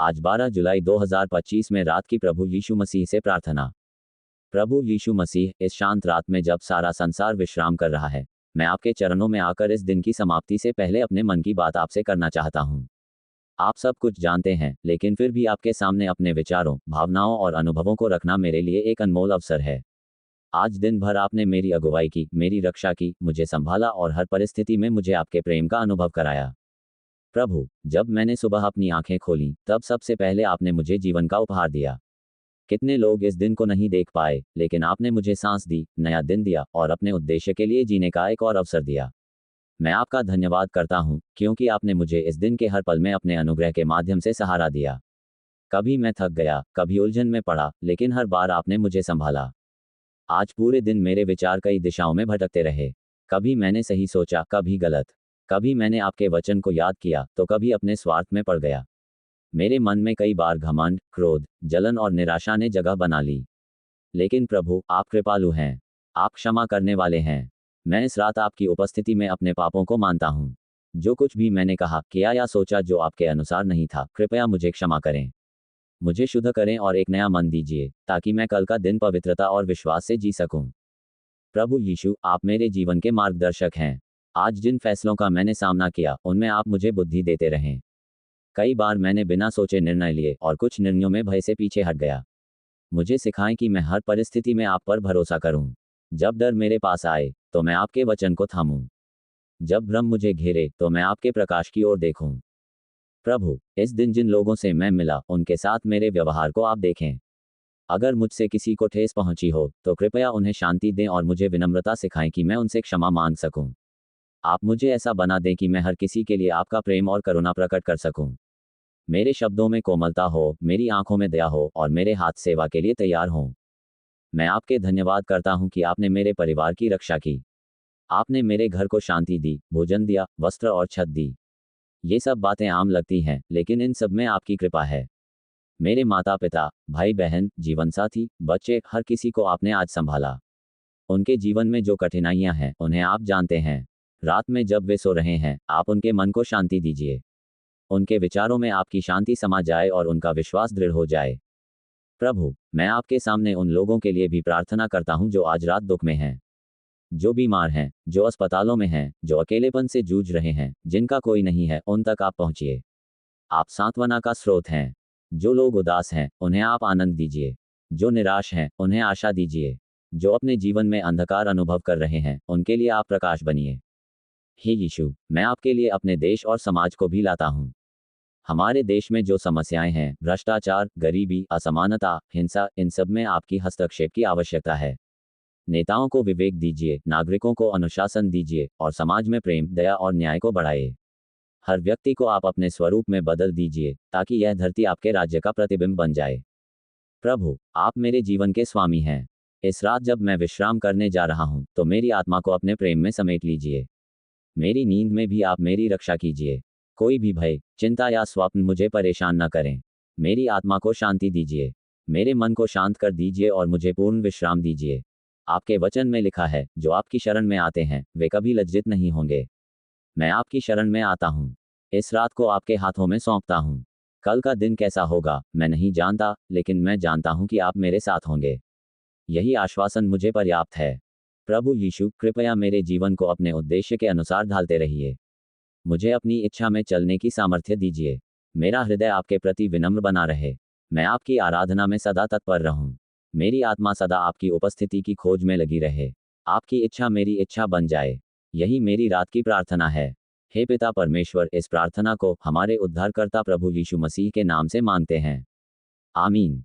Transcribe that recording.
आज 12 जुलाई 2025 में रात की प्रभु यीशु मसीह से प्रार्थना। प्रभु यीशु मसीह, इस शांत रात में जब सारा संसार विश्राम कर रहा है, मैं आपके चरणों में आकर इस दिन की समाप्ति से पहले अपने मन की बात आपसे करना चाहता हूँ। आप सब कुछ जानते हैं, लेकिन फिर भी आपके सामने अपने विचारों, भावनाओं और अनुभवों को रखना मेरे लिए एक अनमोल अवसर है। आज दिन भर आपने मेरी अगुवाई की, मेरी रक्षा की, मुझे संभाला और हर परिस्थिति में मुझे आपके प्रेम का अनुभव कराया। प्रभु, जब मैंने सुबह अपनी आंखें खोलीं, तब सबसे पहले आपने मुझे जीवन का उपहार दिया। कितने लोग इस दिन को नहीं देख पाए, लेकिन आपने मुझे सांस दी, नया दिन दिया और अपने उद्देश्य के लिए जीने का एक और अवसर दिया। मैं आपका धन्यवाद करता हूँ, क्योंकि आपने मुझे इस दिन के हर पल में अपने अनुग्रह के माध्यम से सहारा दिया। कभी मैं थक गया, कभी उलझन में पड़ा, लेकिन हर बार आपने मुझे संभाला। आज पूरे दिन मेरे विचार कई दिशाओं में भटकते रहे। कभी मैंने सही सोचा, कभी गलत। कभी मैंने आपके वचन को याद किया, तो कभी अपने स्वार्थ में पड़ गया। मेरे मन में कई बार घमंड, क्रोध, जलन और निराशा ने जगह बना ली। लेकिन प्रभु, आप कृपालु हैं। आप क्षमा करने वाले हैं। मैं इस रात आपकी उपस्थिति में अपने पापों को मानता हूँ। जो कुछ भी मैंने कहा, किया या सोचा जो आपके अनुसार नहीं था, कृपया मुझे क्षमा करें। मुझे शुद्ध करें और एक नया मन दीजिए, ताकि मैं कल का दिन पवित्रता और विश्वास से जी सकूं। प्रभु यीशु, आप मेरे जीवन के मार्गदर्शक हैं। आज जिन फैसलों का मैंने सामना किया, उनमें आप मुझे बुद्धि देते रहें। कई बार मैंने बिना सोचे निर्णय लिए और कुछ निर्णयों में भय से पीछे हट गया। मुझे सिखाएं कि मैं हर परिस्थिति में आप पर भरोसा करूं। जब डर मेरे पास आए, तो मैं आपके वचन को थामूं। जब भ्रम मुझे घेरे, तो मैं आपके प्रकाश की ओर देखूं। प्रभु, इस दिन जिन लोगों से मैं मिला, उनके साथ मेरे व्यवहार को आप देखें। अगर मुझसे किसी को ठेस पहुंची हो, तो कृपया उन्हें शांति दें और मुझे विनम्रता सिखाएं कि मैं उनसे क्षमा मांग सकूं। आप मुझे ऐसा बना दें कि मैं हर किसी के लिए आपका प्रेम और करुणा प्रकट कर सकूं। मेरे शब्दों में कोमलता हो, मेरी आंखों में दया हो और मेरे हाथ सेवा के लिए तैयार हों। मैं आपके धन्यवाद करता हूं कि आपने मेरे परिवार की रक्षा की। आपने मेरे घर को शांति दी, भोजन दिया, वस्त्र और छत दी। ये सब बातें आम लगती हैं, लेकिन इन सब में आपकी कृपा है। मेरे माता पिता, भाई बहन, जीवनसाथी, बच्चे, हर किसी को आपने आज संभाला। उनके जीवन में जो कठिनाइयां हैं, उन्हें आप जानते हैं। रात में जब वे सो रहे हैं, आप उनके मन को शांति दीजिए। उनके विचारों में आपकी शांति समा जाए और उनका विश्वास दृढ़ हो जाए। प्रभु, मैं आपके सामने उन लोगों के लिए भी प्रार्थना करता हूं जो आज रात दुख में हैं, जो बीमार हैं, जो अस्पतालों में हैं, जो अकेलेपन से जूझ रहे हैं, जिनका कोई नहीं है, उन तक आप पहुंचिए। आप सांत्वना का स्रोत हैं। जो लोग उदास हैं, उन्हें आप आनंद दीजिए। जो निराश हैं, उन्हें आशा दीजिए। जो अपने जीवन में अंधकार अनुभव कर रहे हैं, उनके लिए आप प्रकाश बनिए। हे यीशु, मैं आपके लिए अपने देश और समाज को भी लाता हूँ। हमारे देश में जो समस्याएं हैं, भ्रष्टाचार, गरीबी, असमानता, हिंसा, इन सब में आपकी हस्तक्षेप की आवश्यकता है। नेताओं को विवेक दीजिए, नागरिकों को अनुशासन दीजिए और समाज में प्रेम, दया और न्याय को बढ़ाइए। हर व्यक्ति को आप अपने स्वरूप में बदल दीजिए, ताकि यह धरती आपके राज्य का प्रतिबिंब बन जाए। प्रभु, आप मेरे जीवन के स्वामी हैं। इस रात जब मैं विश्राम करने जा रहा हूँ, तो मेरी आत्मा को अपने प्रेम में समेट लीजिए। मेरी नींद में भी आप मेरी रक्षा कीजिए। कोई भी भय, चिंता या स्वप्न मुझे परेशान न करें। मेरी आत्मा को शांति दीजिए। मेरे मन को शांत कर दीजिए और मुझे पूर्ण विश्राम दीजिए। आपके वचन में लिखा है, जो आपकी शरण में आते हैं, वे कभी लज्जित नहीं होंगे। मैं आपकी शरण में आता हूँ। इस रात को आपके हाथों में सौंपता हूँ। कल का दिन कैसा होगा, मैं नहीं जानता, लेकिन मैं जानता हूँ कि आप मेरे साथ होंगे। यही आश्वासन मुझे पर्याप्त है। प्रभु यीशु, कृपया मेरे जीवन को अपने उद्देश्य के अनुसार ढालते रहिए। मुझे अपनी इच्छा में चलने की सामर्थ्य दीजिए। मेरा हृदय आपके प्रति विनम्र बना रहे। मैं आपकी आराधना में सदा तत्पर रहूं। मेरी आत्मा सदा आपकी उपस्थिति की खोज में लगी रहे। आपकी इच्छा मेरी इच्छा बन जाए। यही मेरी रात की प्रार्थना है। हे पिता परमेश्वर, इस प्रार्थना को हमारे उद्धारकर्ता प्रभु यीशु मसीह के नाम से मांगते हैं। आमीन।